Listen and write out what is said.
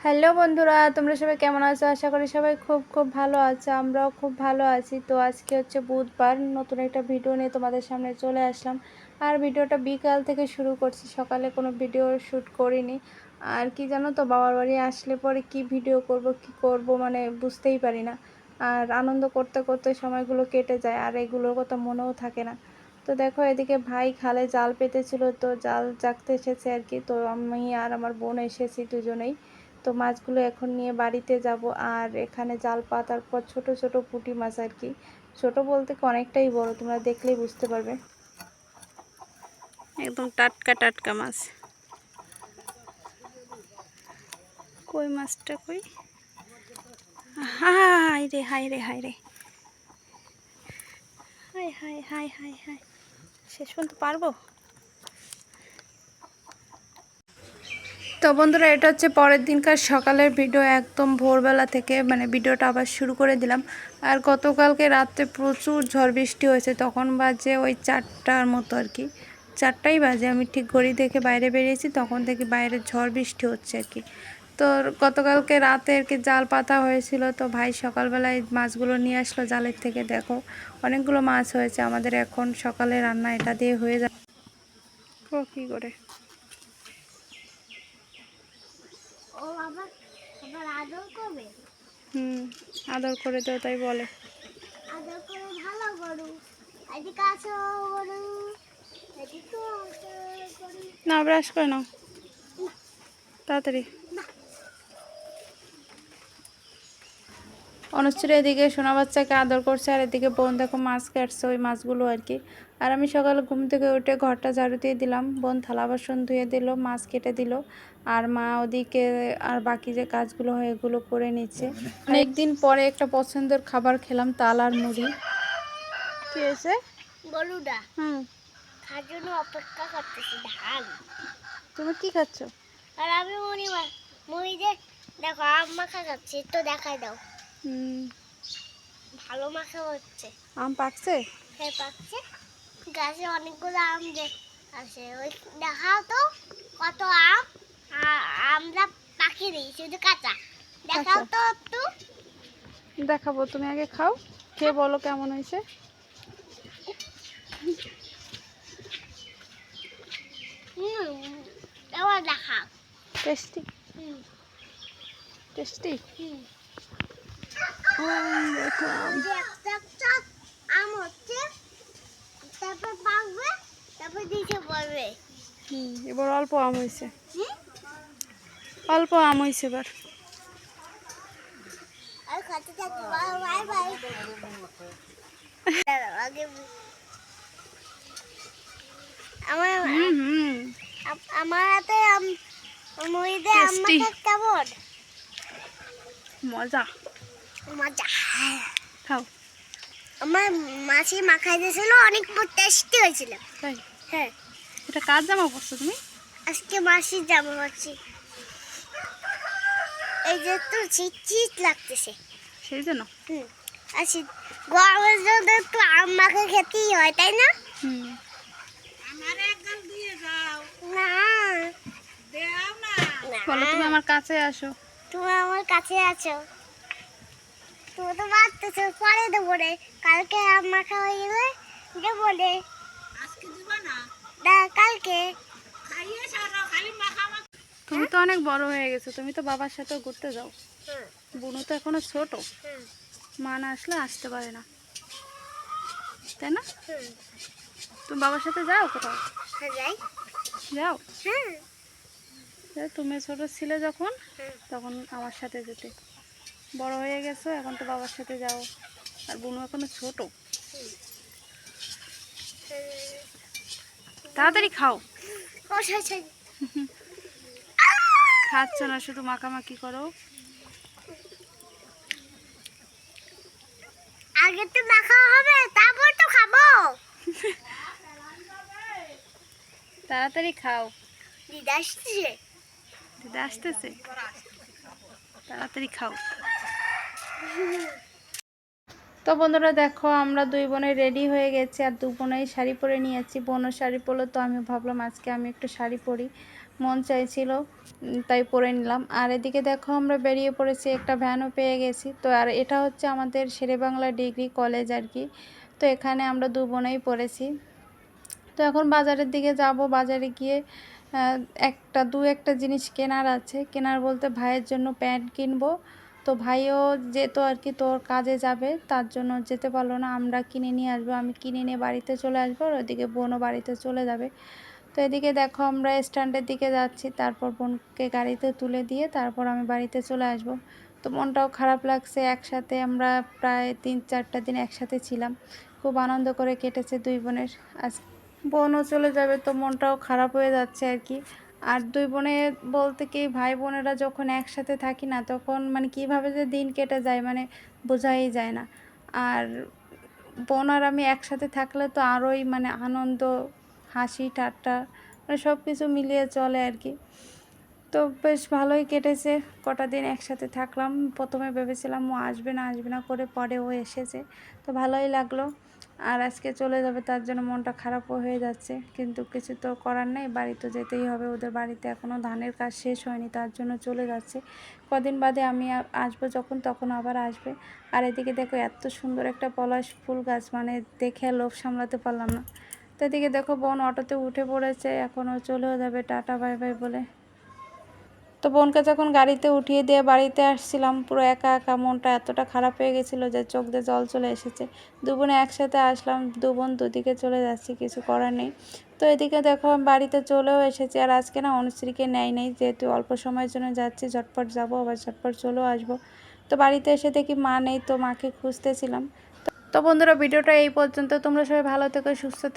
Hello বন্ধুরা, তোমরা সবাই কেমন আছো? আশা করি সবাই খুব খুব ভালো আছো। আমরাও খুব ভালো আছি। তো আজকে হচ্ছে বুধবার, নতুন একটা ভিডিও নিয়ে তোমাদের সামনে চলে আসলাম। আর ভিডিওটা বিকাল থেকে শুরু করছি, সকালে কোনো ভিডিও শ্যুট করিনি। আর কি জানো তো, বাবার বাড়ি আসলে পরে কি ভিডিও করব কি করব মানে বুঝতেই পারি না। আর আনন্দ করতে করতে সময়গুলো কেটে যায়, আর এগুলোর কথা মনেও থাকে না। তো দেখো, এদিকে ভাই খালে জাল পেতেছিল, তো জাল জাগতে এসেছে আর কি। তো আমি আর আমার বোন এসেছি দুজনেই। তো মাছগুলো এখন নিয়ে বাড়িতে যাব। আর এখানে জাল পাতার পর ছোট ছোট পুঁটি মাছ আর কি, ছোট বলতে অনেকটাই বড়, তোমরা দেখলেই বুঝতে পারবে। একদম টাটকা টাটকা মাছ। কই মাছটা কই? হাই রে হাই রে হাই রে, high high high high high, শেষ পর্যন্ত পারবো? তো বন্ধুরা, এটা হচ্ছে পরের দিনকার সকালের ভিডিও, একদম ভোরবেলা থেকে মানে ভিডিওটা আবার শুরু করে দিলাম। আর গতকালকে রাত্রে প্রচুর ঝড় বৃষ্টি হয়েছে, তখন বাজে ওই 4টার মতো আর কি, 4টাই বাজে। আমি ঠিক ঘড়ি দেখে বাইরে বেরিয়েছি, তখন থেকে বাইরে ঝড় বৃষ্টি হচ্ছে আর কি। তো গতকালকে রাতে আর কি জাল পাতা হয়েছিল, তো ভাই সকালবেলায় মাছগুলো নিয়ে আসলো জালের থেকে। দেখো অনেকগুলো মাছ হয়েছে আমাদের, এখন সকালে রান্না এটা দিয়ে হয়ে যাবে। ও কী করে আদর করে তো তাই বলে। না, ব্রাশ করে নাও তাড়াতাড়ি। অনুশ্রী এদিকে সোনা বাচ্চাকে আদর করছে, আর এদিকে বোন দেখো মাছ কাটছে, ওই মাছগুলো আর কি। আর আমি সকালে ঘুম থেকে উঠে ঘরটা ঝাড়ু দিয়ে দিলাম, বোন থালা বাসন ধুয়ে দিল, মাছ কেটে দিল, আর মা ওদিকে আর বাকি যে কাজগুলো হয় এগুলো করে নিচ্ছে। অনেকদিন পরে একটা পছন্দের খাবার খেলাম, তাল আর মুড়ি। কি হয়েছে? গরুটা খাওয়ার জন্য অপেক্ষা করতেছি। ধান। তুমি কি খাচ্ছ? আর আমি মুড়ি যে দেখো আম মাখা খাচ্ছি, তো দেখাই দাও। ভালো মাখা হচ্ছে। আম পাকছে? হ্যাঁ পাকছে, গাছে অনেকগুলো আম আছে। ওই দেখাও তো কত আম। আমরা পাকিয়ে দিই, শুধু কাঁচা। দেখাও তো একটু। দেখাবো, তুমি আগে খাও, খেয়ে বলো কেমন হয়েছে। এবার দেখাও। টেস্টি? টেস্টি। আম হচ্ছে, তারপর পাকবে, তারপর দিতে পড়বে। এবার অল্প আম হয়েছে, অল্প আম হয়েছে এবার। আর খাতে থাকি, বাই বাই। আমার হাতে মুড়ি দিয়ে আম মাখা কেমন মজা। মজা খাও। আমার মাছি মাখাই দিয়েছিল, অনেক টেস্টি হয়েছিল। তাই? হ্যাঁ। এটা কার জামা পরছো তুমি? আজকে মাসির জামা পরছি। এই যে একটু শীত শীত লাগতেছে, সেই জন্য। আচ্ছা, গরমের জন্য একটু আম মাখা খেতেই হয়, তাই না? আমার একদম দিয়ে যাও না। দেও না। বলো তুমি আমার কাছে আসো। তুমি আমার কাছে আছো, তুমি তো বাড়তেছো, পরে দেবো রে। কালকে আম মাখা হয়ে গেলে দেবো রে। আজকে দিবা না? না, কালকে। খাইয়ে সারা খালি মাখা মাখা। তুমি তো অনেক বড় হয়ে গেছো, তুমি তো বাবার সাথে ঘুরতে যাও। বুনু তো এখনো ছোট, মা না আসলে আসতে পারে না, তাই না? তুমি বাবার সাথে যাও কোথাও? যাই। যাও? তুমি ছোট ছিলে যখন, তখন আমার সাথে যেতে। বড় হয়ে গেছো, এখন তো বাবার সাথে যাও, আর বুনু এখনো ছোট। তাড়াতাড়ি খাও। খাচ্ছ না, শুধু মাখামাখি করো। আগে তো মাখা হবে, তারপর তো খাবো। তাড়াতাড়ি খাও। দিদা আসতেছে। দিদা আসতেছে, তাড়াতাড়ি খাও। তো বন্ধুরা দেখো, আমরা দুই বোনে রেডি হয়ে গেছি, আর দু বোনেই শাড়ি পরে নিয়েছি। বোনও শাড়ি পরলো, তো আমি ভাবলাম আজকে আমি একটু শাড়ি পরি। মন চাইছিল তাই পরে নিলাম। আর এদিকে দেখো আমরা বেরিয়ে পড়েছি, একটা ভ্যানও পেয়ে গেছি। তো আর এটা হচ্ছে আমাদের শেরেবাংলা ডিগ্রি কলেজ আর কি। তো এখানে আমরা 2 বোনেই পড়েছি। তো এখন বাজারের দিকে যাব, বাজারে গিয়ে একটা জিনিস কেনার আছে। কেনার বলতে ভাইয়ের জন্য প্যান্ট কিনবো। তো ভাইও যেহেতু আর কি তোর কাজে যাবে, তার জন্য যেতে পারলো না, আমরা কিনে নিয়ে আসবো। আমি কিনে নিয়ে বাড়িতে চলে আসবো, আর ওইদিকে বোনও বাড়িতে চলে যাবে। তো এদিকে দেখো আমরা স্ট্যান্ডের দিকে যাচ্ছি, তারপর বোনকে গাড়িতে তুলে দিয়ে তারপর আমি বাড়িতে চলে আসব। তো মনটাও খারাপ লাগছে, একসাথে আমরা প্রায় 3-4টা দিন একসাথে ছিলাম, খুব আনন্দ করে কেটেছে 2 বোনের। আজ বোনও চলে যাবে, তো মনটাও খারাপ হয়ে যাচ্ছে আর কি। আর 2 বোনে বলতে কি, ভাই বোনেরা যখন একসাথে থাকি না, তখন মানে কীভাবে যে দিন কেটে যায় মানে বোঝাই যায় না। আর বোন আর আমি একসাথে থাকলে তো আরোই মানে আনন্দ, হাসি ঠাট্টা মানে সব কিছু মিলিয়ে চলে আর কি। তো বেশ ভালোই কেটেছে, কটা দিন একসাথে থাকলাম। প্রথমে ভেবেছিলাম ও আসবে না করে, পরে ও এসেছে, তো ভালোই লাগলো। আর আজকে চলে যাবে, তার জন্য মনটা খারাপও হয়ে যাচ্ছে, কিন্তু কিছু তো করার নেই, বাড়ি তো যেতেই হবে। ওদের বাড়িতে এখনও ধানের কাজ শেষ হয়নি, তার জন্য চলে যাচ্ছে। কদিন বাদে আমি আসবো যখন, তখন আবার আসবে। আর এদিকে দেখো এত সুন্দর একটা পলাশ ফুল গাছ, মানে দেখে লোভ সামলাতে পারলাম না। তো এদিকে দেখো বোন অটোতে উঠে পড়েছে, এখনও চলেও যাবে, টাটা বাই বাই বলে। তো বোনকে যখন গাড়িতে উঠিয়ে দিয়ে বাড়িতে আসছিলাম, পুরো একা একা মনটা এতটা খারাপ হয়ে গেছিলো যে চোখ দিয়ে জল চলে এসেছে। 2 বোনে একসাথে আসলাম, 2 বোন দুদিকে চলে যাচ্ছি, কিছু করার নেই। তো এদিকে দেখো আমি বাড়িতে চলেও এসেছি। আর আজকে না অনুশ্রীকে নেই যেহেতু অল্প সময়ের জন্য যাচ্ছি, ঝটপট যাবো আবার ঝটপট চলেও আসবো। তো বাড়িতে এসে দেখি মা নেই, তো মাকে খুঁজতেছিলাম। তো বন্ধুরা, ভিডিওটা এই পর্যন্ত। তোমরা সবাই ভালো থেকো, সুস্থ থেকো।